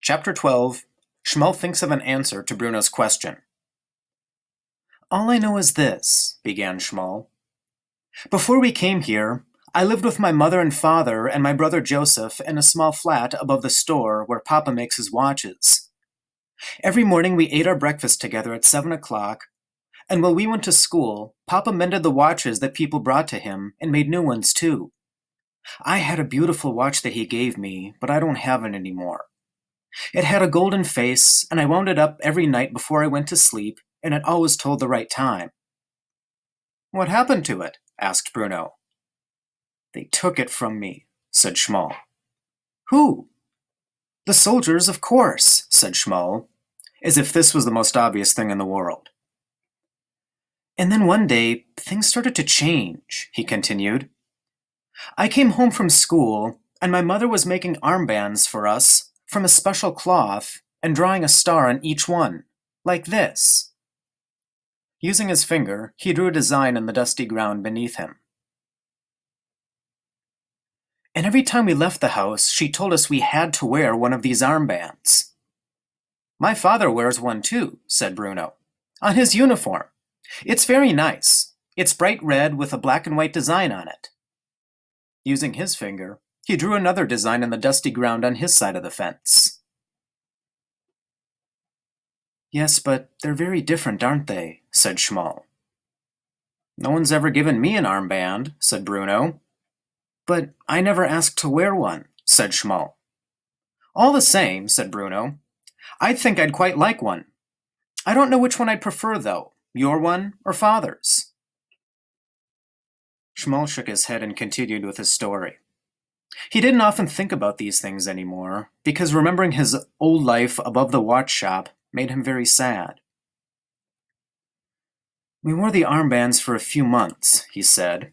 Chapter 12. Schmull thinks of an answer to Bruno's question. "All I know is this," began Schmull. "Before we came here, I lived with my mother and father and my brother Joseph in a small flat above the store where Papa makes his watches. Every morning we ate our breakfast together at 7 o'clock, and while we went to school, Papa mended the watches that people brought to him and made new ones too. I had a beautiful watch that he gave me, but I don't have it anymore. It had a golden face, and I wound it up every night before I went to sleep, and it always told the right time." "What happened to it?" asked Bruno. "They took it from me," said Schmull. "Who?" "The soldiers, of course," said Schmull, as if this was the most obvious thing in the world. "And then one day, things started to change," he continued. "I came home from school, and my mother was making armbands for us from a special cloth and drawing a star on each one, like this." Using his finger, he drew a design in the dusty ground beneath him. "And every time we left the house, she told us we had to wear one of these armbands." "My father wears one too," said Bruno, "on his uniform. It's very nice. It's bright red with a black and white design on it." Using his finger, he drew another design in the dusty ground on his side of the fence. "Yes, but they're very different, aren't they?" said Schmull. "No one's ever given me an armband," said Bruno. "But I never asked to wear one," said Schmull. "All the same," said Bruno, "I think I'd quite like one. I don't know which one I'd prefer, though, your one or Father's." Schmull shook his head and continued with his story. He didn't often think about these things anymore, because remembering his old life above the watch shop made him very sad. "We wore the armbands for a few months," he said.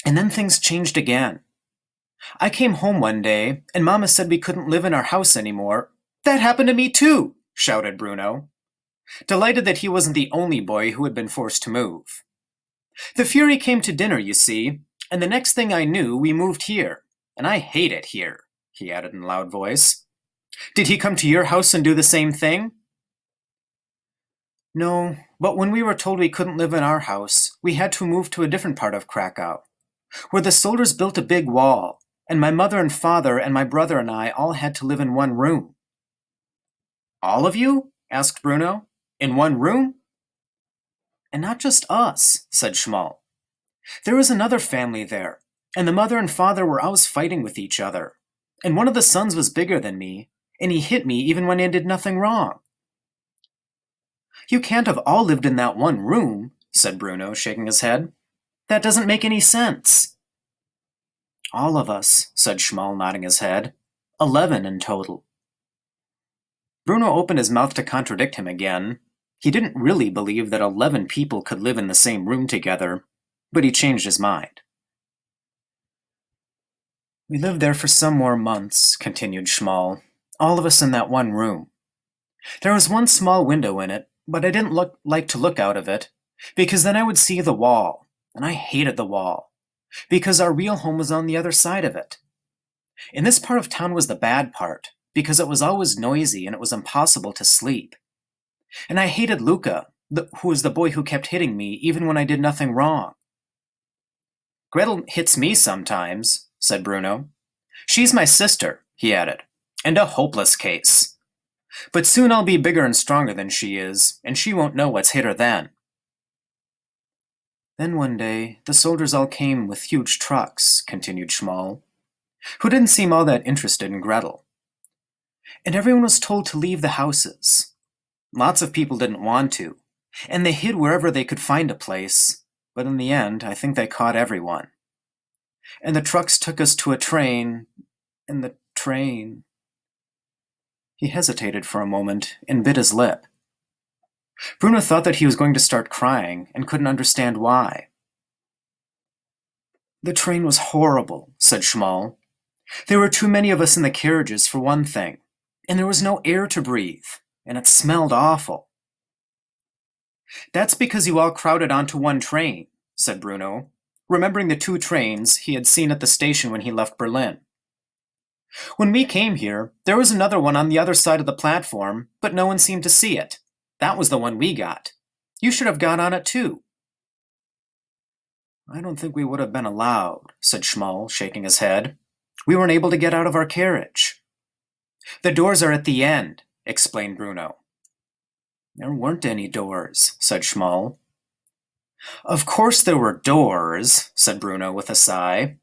"And then things changed again. I came home one day, and Mama said we couldn't live in our house anymore." "That happened to me too!" shouted Bruno, delighted that he wasn't the only boy who had been forced to move. "The Fury came to dinner, you see, and the next thing I knew, we moved here. And I hate it here," he added in a loud voice. "Did he come to your house and do the same thing?" "No, but when we were told we couldn't live in our house, we had to move to a different part of Krakow, where the soldiers built a big wall, and my mother and father and my brother and I all had to live in one room." "All of you?" asked Bruno. "In one room?" "And not just us," said Schmull. "There was another family there, and the mother and father were always fighting with each other. And one of the sons was bigger than me, and he hit me even when I did nothing wrong." "You can't have all lived in that one room," said Bruno, shaking his head. "That doesn't make any sense." "All of us," said Schmull, nodding his head. 11 in total." Bruno opened his mouth to contradict him again. He didn't really believe that 11 people could live in the same room together, but he changed his mind. "We lived there for some more months," continued Schmull, "all of us in that one room. There was one small window in it, but I didn't like to look out of it, because then I would see the wall, and I hated the wall, because our real home was on the other side of it. And this part of town was the bad part, because it was always noisy and it was impossible to sleep. And I hated Luca, who was the boy who kept hitting me even when I did nothing wrong." "Gretel hits me sometimes," said Bruno. "She's my sister," he added, "and a hopeless case. But soon I'll be bigger and stronger than she is, and she won't know what's hit her then." "Then one day, the soldiers all came with huge trucks," continued Schmull, who didn't seem all that interested in Gretel. "And everyone was told to leave the houses. Lots of people didn't want to, and they hid wherever they could find a place, but in the end, I think they caught everyone. And the trucks took us to a train, and the train—" He hesitated for a moment and bit his lip. Bruno thought that he was going to start crying and couldn't understand why. "The train was horrible," said Schmull. "There were too many of us in the carriages, for one thing, and there was no air to breathe, and it smelled awful." "That's because you all crowded onto one train," said Bruno, remembering the 2 trains he had seen at the station when he left Berlin. When we came here, there was another one on the other side of the platform, but no one seemed to see it. That was the one we got. You should have got on it too. I don't think we would have been allowed, said Schmull, shaking his head. We weren't able to get out of our carriage. The doors are at the end, explained Bruno. There weren't any doors, said Schmull. Of course there were doors, said Bruno with a sigh.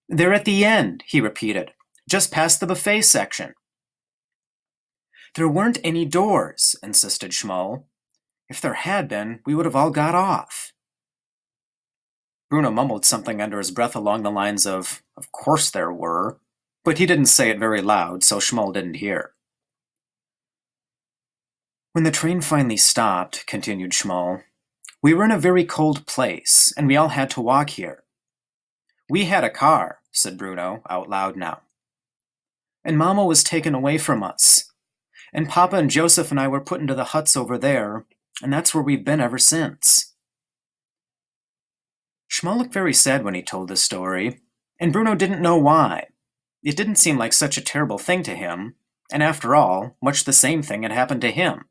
They're at the end, he repeated, just past the buffet section. There weren't any doors, insisted Schmull. If there had been, we would have all got off. Bruno mumbled something under his breath along the lines of course there were, but he didn't say it very loud, so Schmull didn't hear. When the train finally stopped, continued Schmull, we were in a very cold place, and we all had to walk here. We had a car, said Bruno, out loud now. And Mama was taken away from us. And Papa and Joseph and I were put into the huts over there, and that's where we've been ever since. Schmull looked very sad when he told this story, and Bruno didn't know why. It didn't seem like such a terrible thing to him, and after all, much the same thing had happened to him.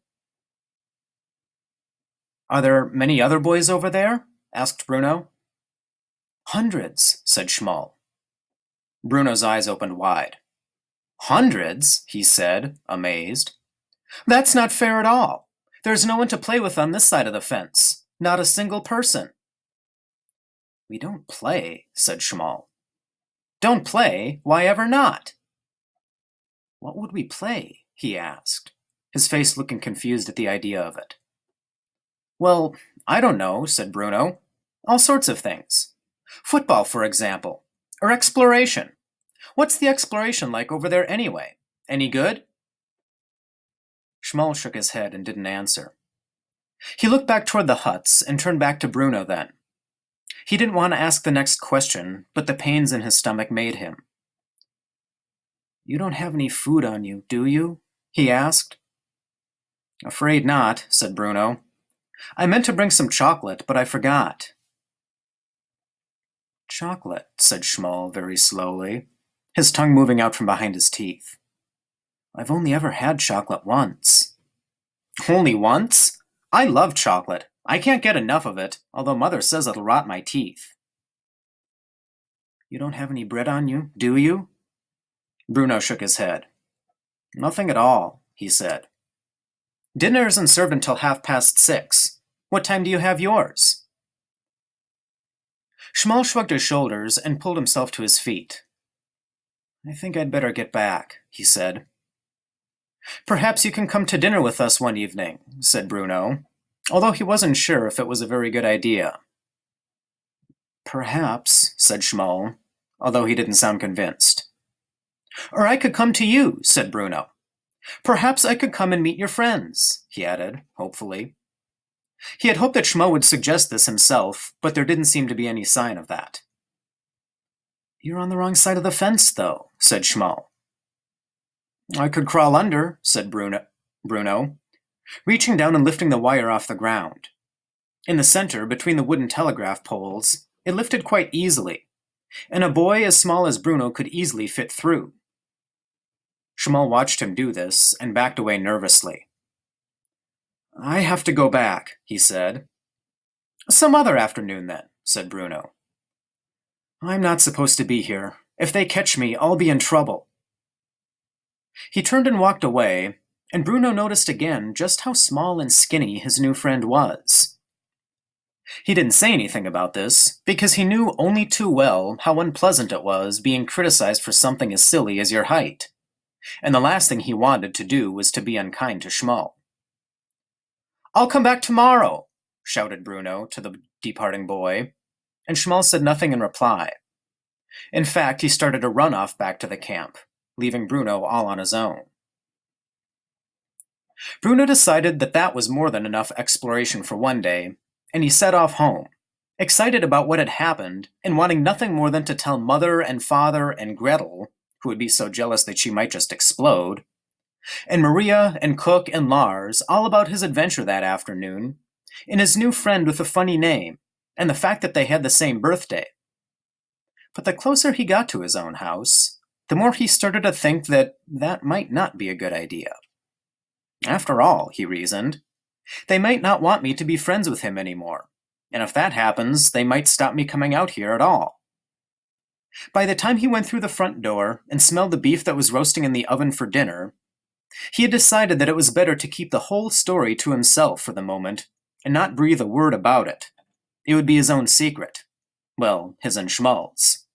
Are there many other boys over there? Asked Bruno. Hundreds, said Schmull. Bruno's eyes opened wide. Hundreds, he said, amazed. That's not fair at all. There's no one to play with on this side of the fence. Not a single person. We don't play, said Schmull. Don't play? Why ever not? What would we play? He asked, his face looking confused at the idea of it. Well, I don't know, said Bruno. All sorts of things. Football, for example. Or exploration. What's the exploration like over there anyway? Any good? Schmull shook his head and didn't answer. He looked back toward the huts and turned back to Bruno then. He didn't want to ask the next question, but the pains in his stomach made him. You don't have any food on you, do you? He asked. Afraid not, said Bruno. I meant to bring some chocolate, but I forgot. Chocolate, said Schmull very slowly, his tongue moving out from behind his teeth. I've only ever had chocolate once. Only once? I love chocolate. I can't get enough of it, although Mother says it'll rot my teeth. You don't have any bread on you, do you? Bruno shook his head. Nothing at all, he said. Dinner isn't served until 6:30. What time do you have yours? Schmull shrugged his shoulders and pulled himself to his feet. I think I'd better get back, he said. Perhaps you can come to dinner with us one evening, said Bruno, although he wasn't sure if it was a very good idea. Perhaps, said Schmull, although he didn't sound convinced. Or I could come to you, said Bruno. Perhaps I could come and meet your friends, he added, hopefully. He had hoped that Schmull would suggest this himself, but there didn't seem to be any sign of that. You're on the wrong side of the fence, though, said Schmull. I could crawl under, said Bruno, reaching down and lifting the wire off the ground. In the center, between the wooden telegraph poles, it lifted quite easily, and a boy as small as Bruno could easily fit through. Schmull watched him do this and backed away nervously. I have to go back, he said. Some other afternoon, then, said Bruno. I'm not supposed to be here. If they catch me, I'll be in trouble. He turned and walked away, and Bruno noticed again just how small and skinny his new friend was. He didn't say anything about this, because he knew only too well how unpleasant it was being criticized for something as silly as your height, and the last thing he wanted to do was to be unkind to Schmull. I'll come back tomorrow, shouted Bruno to the departing boy, and Schmull said nothing in reply. In fact, he started to run off back to the camp, leaving Bruno all on his own. Bruno decided that that was more than enough exploration for one day, and he set off home, excited about what had happened and wanting nothing more than to tell Mother and Father and Gretel, who would be so jealous that she might just explode, and Maria and Cook and Lars all about his adventure that afternoon, and his new friend with a funny name, and the fact that they had the same birthday. But the closer he got to his own house, the more he started to think that that might not be a good idea. After all, he reasoned, they might not want me to be friends with him anymore, and if that happens, they might stop me coming out here at all. By the time he went through the front door and smelled the beef that was roasting in the oven for dinner, he had decided that it was better to keep the whole story to himself for the moment and not breathe a word about it. It would be his own secret. Well, his and Schmal's.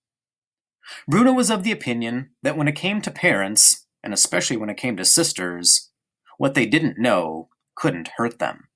Bruno was of the opinion that when it came to parents, and especially when it came to sisters, what they didn't know couldn't hurt them.